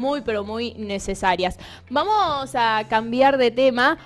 muy, pero muy necesarias. Vamos a cambiar de tema,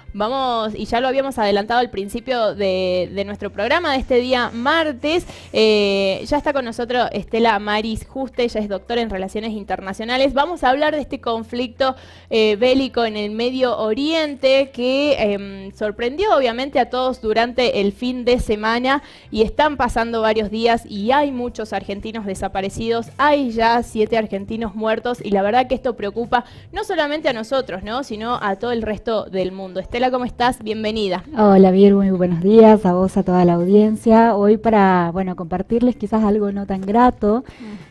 y ya lo habíamos adelantado al principio de nuestro programa de este día martes. Ya está con nosotros Estela Maris Juste, ella es doctora en Relaciones Internacionales. Vamos a hablar de este conflicto bélico en el Medio Oriente que sorprendió obviamente a todos durante el fin de semana y están pasando varios días y hay muchos argentinos desaparecidos, hay ya 7 argentinos muertos y la verdad que esto preocupa no solamente a nosotros, ¿no?, sino a todo el resto del mundo. Estela, ¿cómo estás? Bienvenida. Hola, Vir, muy buenos días a vos, a toda la audiencia. Hoy para, compartirles quizás algo no tan grato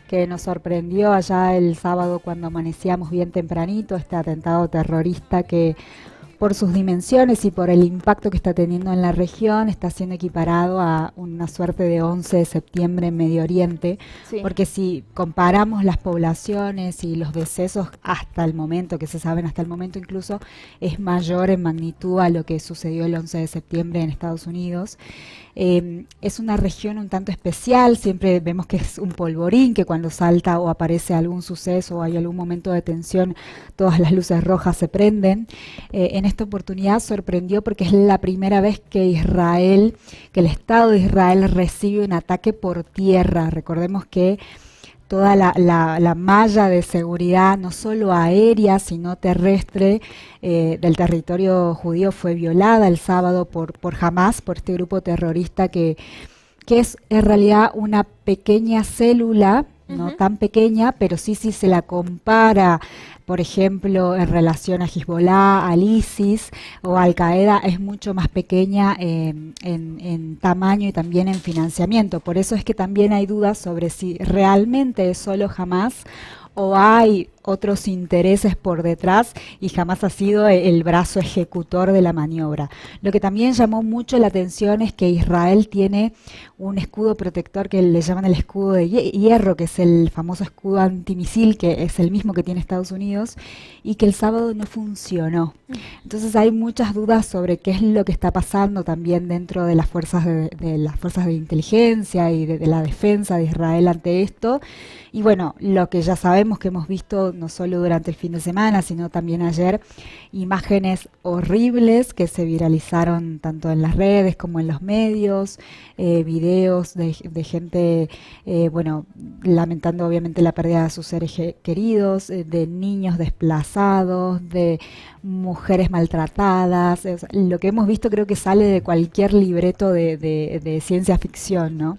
que nos sorprendió allá el sábado cuando amanecíamos bien tempranito, este atentado terrorista que por sus dimensiones y por el impacto que está teniendo en la región, está siendo equiparado a una suerte de 11 de septiembre en Medio Oriente, sí. Porque si comparamos las poblaciones y los decesos hasta el momento, que se saben hasta el momento incluso, es mayor en magnitud a lo que sucedió el 11 de septiembre en Estados Unidos. Es una región un tanto especial, siempre vemos que es un polvorín, que cuando salta o aparece algún suceso o hay algún momento de tensión, todas las luces rojas se prenden. En esta oportunidad sorprendió porque es la primera vez que el Estado de Israel recibe un ataque por tierra. Recordemos que toda la malla de seguridad, no solo aérea, sino terrestre, del territorio judío fue violada el sábado por Hamas, por este grupo terrorista que es en realidad una pequeña célula, no tan pequeña, pero sí se la compara, por ejemplo, en relación a Hezbollah, al ISIS o Al Qaeda, es mucho más pequeña en tamaño y también en financiamiento. Por eso es que también hay dudas sobre si realmente es solo Hamas o hay otros intereses por detrás y Hamas ha sido el brazo ejecutor de la maniobra. Lo que también llamó mucho la atención es que Israel tiene un escudo protector que le llaman el escudo de hierro, que es el famoso escudo antimisil, que es el mismo que tiene Estados Unidos, y que el sábado no funcionó. Entonces hay muchas dudas sobre qué es lo que está pasando también dentro de las fuerzas de inteligencia y de la defensa de Israel ante esto. Y bueno, lo que ya sabemos, que hemos visto no solo durante el fin de semana, sino también ayer, imágenes horribles que se viralizaron tanto en las redes como en los medios, videos de gente, lamentando obviamente la pérdida de sus seres queridos, de niños desplazados, de mujeres maltratadas. Lo que hemos visto creo que sale de cualquier libreto de ciencia ficción, ¿no?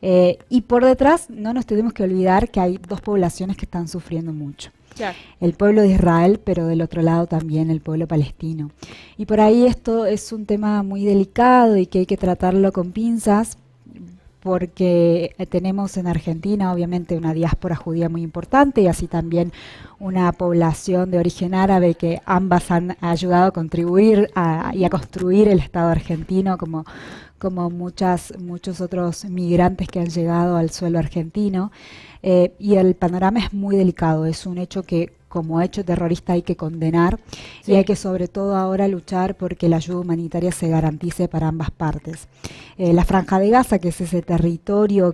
Y por detrás no nos tenemos que olvidar que hay dos poblaciones que están sufriendo mucho. Claro. El pueblo de Israel, pero del otro lado también el pueblo palestino. Y por ahí esto es un tema muy delicado y que hay que tratarlo con pinzas, porque tenemos en Argentina obviamente una diáspora judía muy importante y así también una población de origen árabe que ambas han ayudado a contribuir y a construir el Estado argentino como muchos otros migrantes que han llegado al suelo argentino. Y el panorama es muy delicado, es un hecho que como hecho terrorista hay que condenar, sí. Y hay que sobre todo ahora luchar porque la ayuda humanitaria se garantice para ambas partes. La Franja de Gaza, que es ese territorio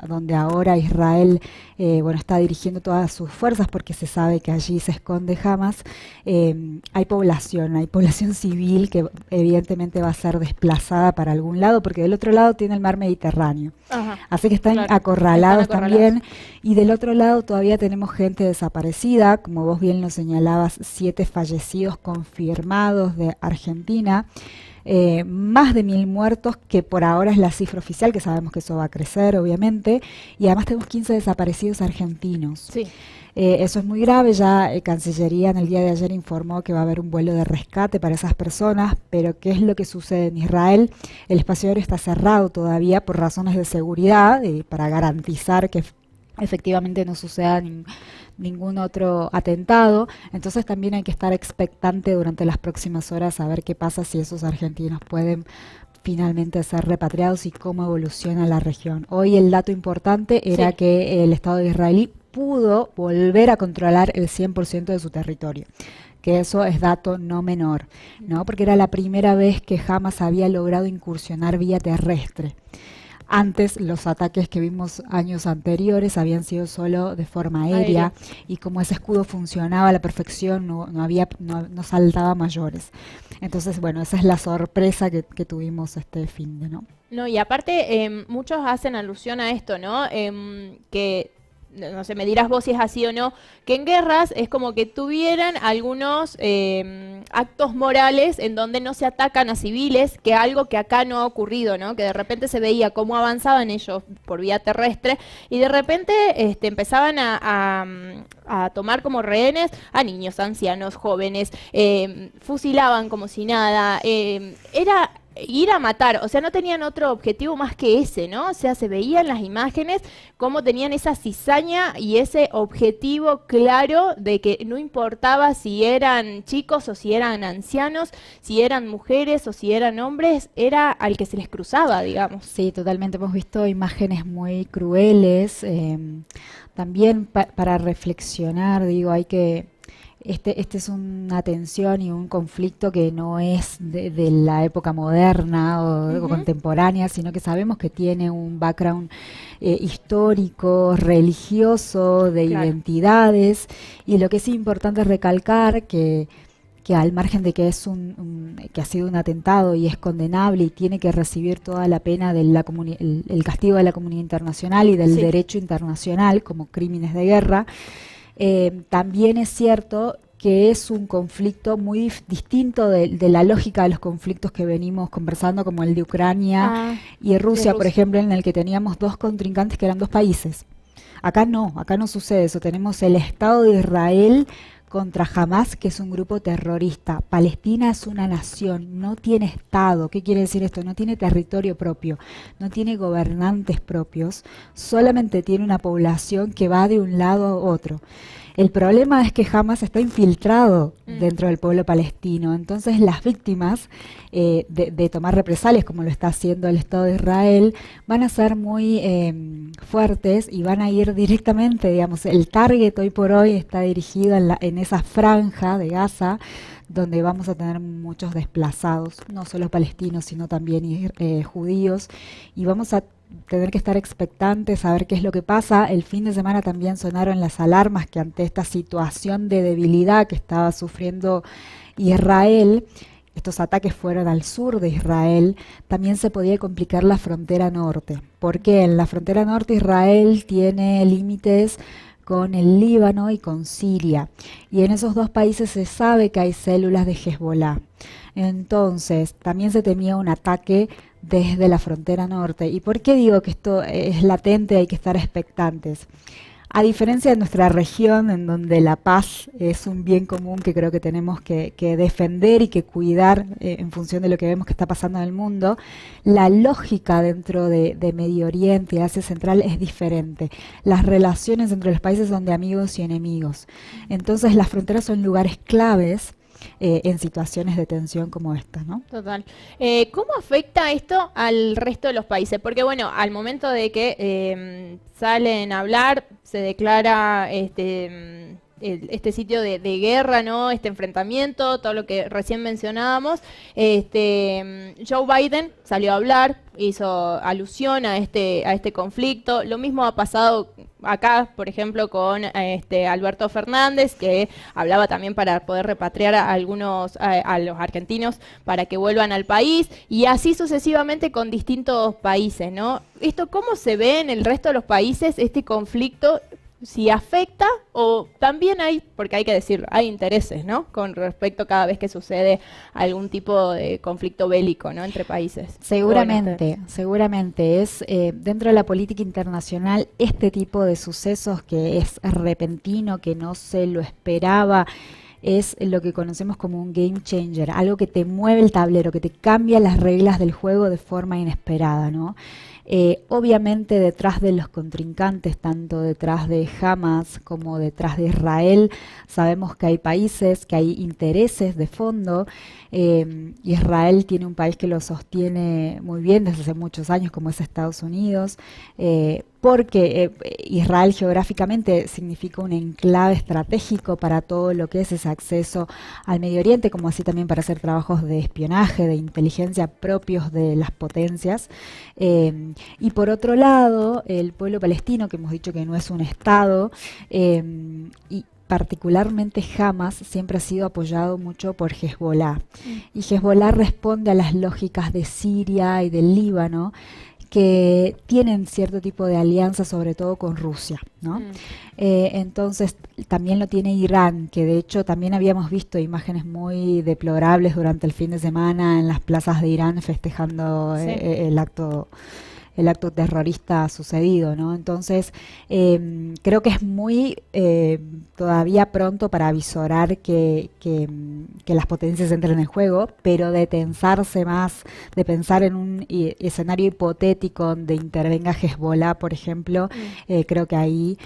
donde ahora Israel está dirigiendo todas sus fuerzas porque se sabe que allí se esconde Hamas, hay población civil que evidentemente va a ser desplazada para algún lado porque del otro lado tiene el mar Mediterráneo. Ajá, así que están acorralados también. Y del otro lado todavía tenemos gente desaparecida, como vos bien lo señalabas, 7 fallecidos confirmados de Argentina, más de 1000 muertos, que por ahora es la cifra oficial, que sabemos que eso va a crecer, obviamente, y además tenemos 15 desaparecidos argentinos. Sí. Eso es muy grave, ya Cancillería en el día de ayer informó que va a haber un vuelo de rescate para esas personas, pero ¿qué es lo que sucede en Israel? El espacio aéreo está cerrado todavía por razones de seguridad, para garantizar que efectivamente no suceda ningún otro atentado. Entonces también hay que estar expectante durante las próximas horas a ver qué pasa, si esos argentinos pueden finalmente ser repatriados y cómo evoluciona la región. Hoy el dato importante era que el Estado israelí pudo volver a controlar el 100% de su territorio, que eso es dato no menor, ¿no? Porque era la primera vez que Hamas había logrado incursionar vía terrestre. Antes los ataques que vimos años anteriores habían sido solo de forma aérea y como ese escudo funcionaba a la perfección, no saltaba mayores. Entonces, bueno, esa es la sorpresa que tuvimos este fin de, ¿no? No, y aparte, muchos hacen alusión a esto, ¿no? Que no sé, me dirás vos si es así o no, que en guerras es como que tuvieran algunos actos morales en donde no se atacan a civiles, que algo que acá no ha ocurrido, ¿no? Que de repente se veía cómo avanzaban ellos por vía terrestre y de repente empezaban a tomar como rehenes a niños, ancianos, jóvenes, fusilaban como si nada, era ir a matar, o sea, no tenían otro objetivo más que ese, ¿no? O sea, se veían las imágenes cómo tenían esa cizaña y ese objetivo claro de que no importaba si eran chicos o si eran ancianos, si eran mujeres o si eran hombres, era al que se les cruzaba, digamos. Sí, totalmente. Hemos visto imágenes muy crueles. También para reflexionar, digo, hay que... Este es una tensión y un conflicto que no es de la época moderna o contemporánea, sino que sabemos que tiene un background histórico, religioso, de identidades. Y lo que es importante recalcar que al margen de que es que ha sido un atentado y es condenable y tiene que recibir toda la pena de el castigo de la comunidad internacional y del derecho internacional como crímenes de guerra, también es cierto que es un conflicto muy distinto de la lógica de los conflictos que venimos conversando, como el de Ucrania y Rusia, por ejemplo, en el que teníamos dos contrincantes que eran dos países. Acá no sucede eso. Tenemos el Estado de Israel contra Hamas, que es un grupo terrorista. Palestina es una nación, no tiene Estado. ¿Qué quiere decir esto? No tiene territorio propio, no tiene gobernantes propios, solamente tiene una población que va de un lado a otro. El problema es que Hamas está infiltrado dentro del pueblo palestino, entonces las víctimas de tomar represalias, como lo está haciendo el Estado de Israel, van a ser muy fuertes y van a ir directamente, digamos, el target hoy por hoy está dirigido en esa franja de Gaza, donde vamos a tener muchos desplazados, no solo palestinos, sino también judíos, y vamos a tener que estar expectantes a ver qué es lo que pasa. El fin de semana también sonaron las alarmas que ante esta situación de debilidad que estaba sufriendo Israel, estos ataques fueron al sur de Israel, también se podía complicar la frontera norte. Porque en la frontera norte Israel tiene límites con el Líbano y con Siria. Y en esos dos países se sabe que hay células de Hezbollah. Entonces, también se temía un ataque desde la frontera norte. ¿Y por qué digo que esto es latente? Hay que estar expectantes. A diferencia de nuestra región, en donde la paz es un bien común que creo que tenemos que defender y que cuidar en función de lo que vemos que está pasando en el mundo, la lógica dentro de Medio Oriente y Asia Central es diferente. Las relaciones entre los países son de amigos y enemigos. Entonces las fronteras son lugares claves en situaciones de tensión como esta, ¿no? Total. ¿Cómo afecta esto al resto de los países? Porque bueno, al momento de que salen a hablar, se declara este sitio de guerra, ¿no? Este enfrentamiento, todo lo que recién mencionábamos. Joe Biden salió a hablar, hizo alusión a este conflicto. Lo mismo ha pasado acá, por ejemplo, con Alberto Fernández, que hablaba también para poder repatriar a los argentinos para que vuelvan al país, y así sucesivamente con distintos países, ¿no? ¿Esto cómo se ve en el resto de los países, este conflicto? Si afecta o también hay, porque hay que decirlo, hay intereses, ¿no? Con respecto cada vez que sucede algún tipo de conflicto bélico, ¿no? Entre países. Seguramente es dentro de la política internacional este tipo de sucesos que es repentino, que no se lo esperaba, es lo que conocemos como un game changer, algo que te mueve el tablero, que te cambia las reglas del juego de forma inesperada, ¿no? Obviamente detrás de los contrincantes, tanto detrás de Hamas como detrás de Israel, sabemos que hay países, que hay intereses de fondo. Israel tiene un país que lo sostiene muy bien desde hace muchos años, como es Estados Unidos. porque Israel geográficamente significa un enclave estratégico para todo lo que es ese acceso al Medio Oriente, como así también para hacer trabajos de espionaje, de inteligencia propios de las potencias. Y por otro lado, el pueblo palestino, que hemos dicho que no es un Estado, y particularmente Hamas siempre ha sido apoyado mucho por Hezbollah. Y Hezbollah responde a las lógicas de Siria y del Líbano, que tienen cierto tipo de alianza, sobre todo con Rusia, ¿no? Entonces también lo tiene Irán, que de hecho también habíamos visto imágenes muy deplorables durante el fin de semana en las plazas de Irán festejando el acto terrorista sucedido, ¿no? Entonces, creo que es muy todavía pronto para avisorar que las potencias entren en juego, pero de tensarse más, de pensar en un escenario hipotético donde intervenga Hezbollah, por ejemplo, creo que ahí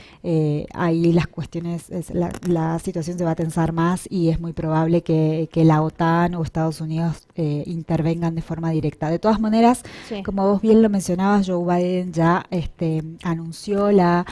las cuestiones, la situación se va a tensar más y es muy probable que la OTAN o Estados Unidos intervengan de forma directa. De todas maneras, como vos bien lo mencionabas, Joe Biden ya anunció la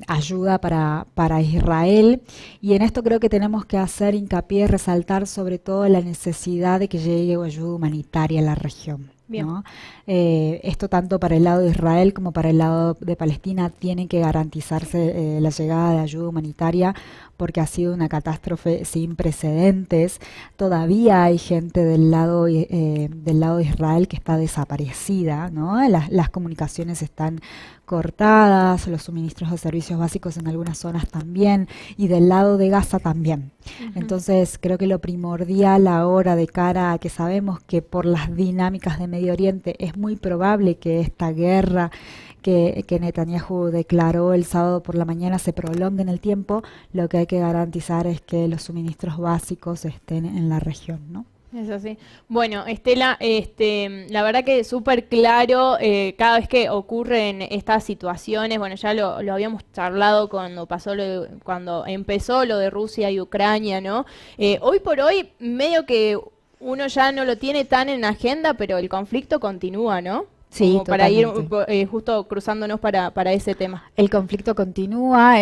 ayuda para Israel, y en esto creo que tenemos que hacer hincapié y resaltar sobre todo la necesidad de que llegue ayuda humanitaria a la región, ¿no? Esto tanto para el lado de Israel como para el lado de Palestina tiene que garantizarse la llegada de ayuda humanitaria, porque ha sido una catástrofe sin precedentes. Todavía hay gente del lado de Israel que está desaparecida, ¿no? Las comunicaciones están cortadas, los suministros de servicios básicos en algunas zonas también, y del lado de Gaza también. Entonces creo que lo primordial ahora, de cara a que sabemos que por las dinámicas de Medio Oriente es muy probable que esta guerra que Netanyahu declaró el sábado por la mañana se prolongue en el tiempo, lo que hay que garantizar es que los suministros básicos estén en la región, ¿no? Es así. Bueno, Estela, la verdad que súper claro, cada vez que ocurren estas situaciones, bueno, ya lo habíamos charlado cuando empezó lo de Rusia y Ucrania, ¿no? Hoy por hoy, medio que uno ya no lo tiene tan en agenda, pero el conflicto continúa, ¿no? Sí, como para ir totalmente. justo cruzándonos para ese tema. El conflicto continúa,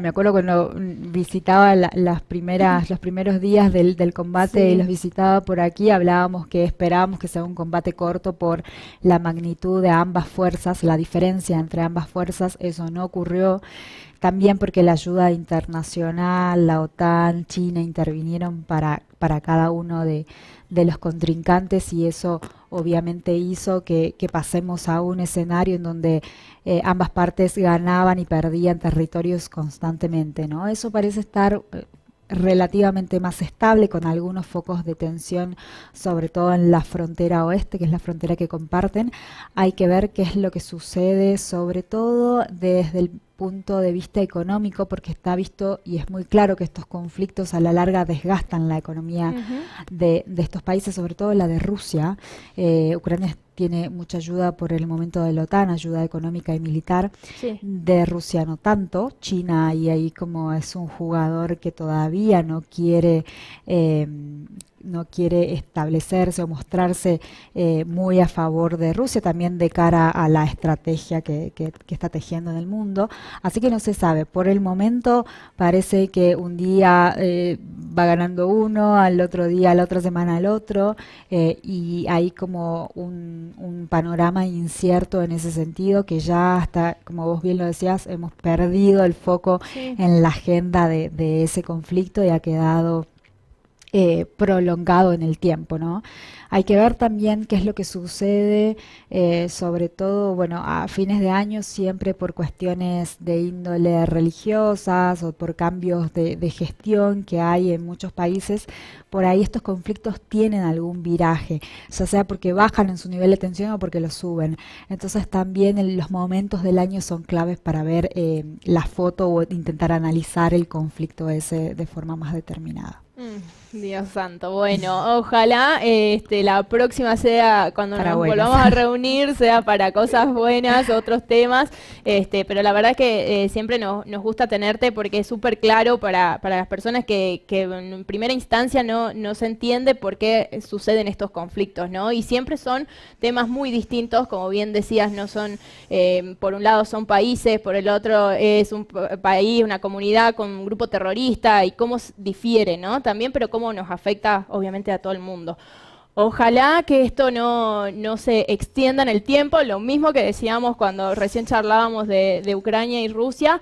me acuerdo cuando visitaba los primeros días del combate, y los visitaba por aquí, hablábamos que esperábamos que sea un combate corto por la magnitud de ambas fuerzas, la diferencia entre ambas fuerzas. Eso no ocurrió. También porque la ayuda internacional, la OTAN, China intervinieron para cada uno de los contrincantes, y eso obviamente hizo que pasemos a un escenario en donde ambas partes ganaban y perdían territorios constantemente, ¿no? Eso parece estar relativamente más estable, con algunos focos de tensión, sobre todo en la frontera oeste, que es la frontera que comparten. Hay que ver qué es lo que sucede, sobre todo desde el punto de vista económico, porque está visto y es muy claro que estos conflictos a la larga desgastan la economía de estos países, sobre todo la de Rusia. Ucrania tiene mucha ayuda por el momento de la OTAN, ayuda económica y militar. De Rusia no tanto. China, y ahí como es un jugador que todavía no quiere establecerse o mostrarse muy a favor de Rusia, también de cara a la estrategia que está tejiendo en el mundo. Así que no se sabe. Por el momento parece que un día va ganando uno, al otro día, la otra semana el otro, y hay como un panorama incierto en ese sentido, que ya hasta, como vos bien lo decías, hemos perdido el foco en la agenda de ese conflicto, y ha quedado prolongado en el tiempo, ¿no? Hay que ver también qué es lo que sucede, sobre todo, bueno, a fines de año, siempre por cuestiones de índole religiosas o por cambios de gestión que hay en muchos países. Por ahí estos conflictos tienen algún viraje, ya sea porque bajan en su nivel de tensión o porque lo suben. Entonces también los momentos del año son claves para ver la foto o intentar analizar el conflicto ese de forma más determinada. Dios santo. Bueno, ojalá la próxima sea cuando Para nos buenas. volvamos a reunir, sea para cosas buenas, otros temas. Pero la verdad que siempre nos gusta tenerte porque es súper claro para las personas que en primera instancia no se entiende por qué suceden estos conflictos, ¿no? Y siempre son temas muy distintos, como bien decías, no son, por un lado son países, por el otro es un país, una comunidad con un grupo terrorista y cómo difiere, ¿no? También, pero cómo nos afecta obviamente a todo el mundo. Ojalá que esto no se extienda en el tiempo, lo mismo que decíamos cuando recién charlábamos de Ucrania y Rusia,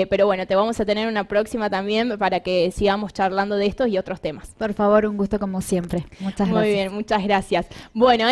pero bueno, te vamos a tener una próxima también para que sigamos charlando de estos y otros temas. Por favor, un gusto como siempre. Muchas gracias. Muy bien, muchas gracias. Bueno,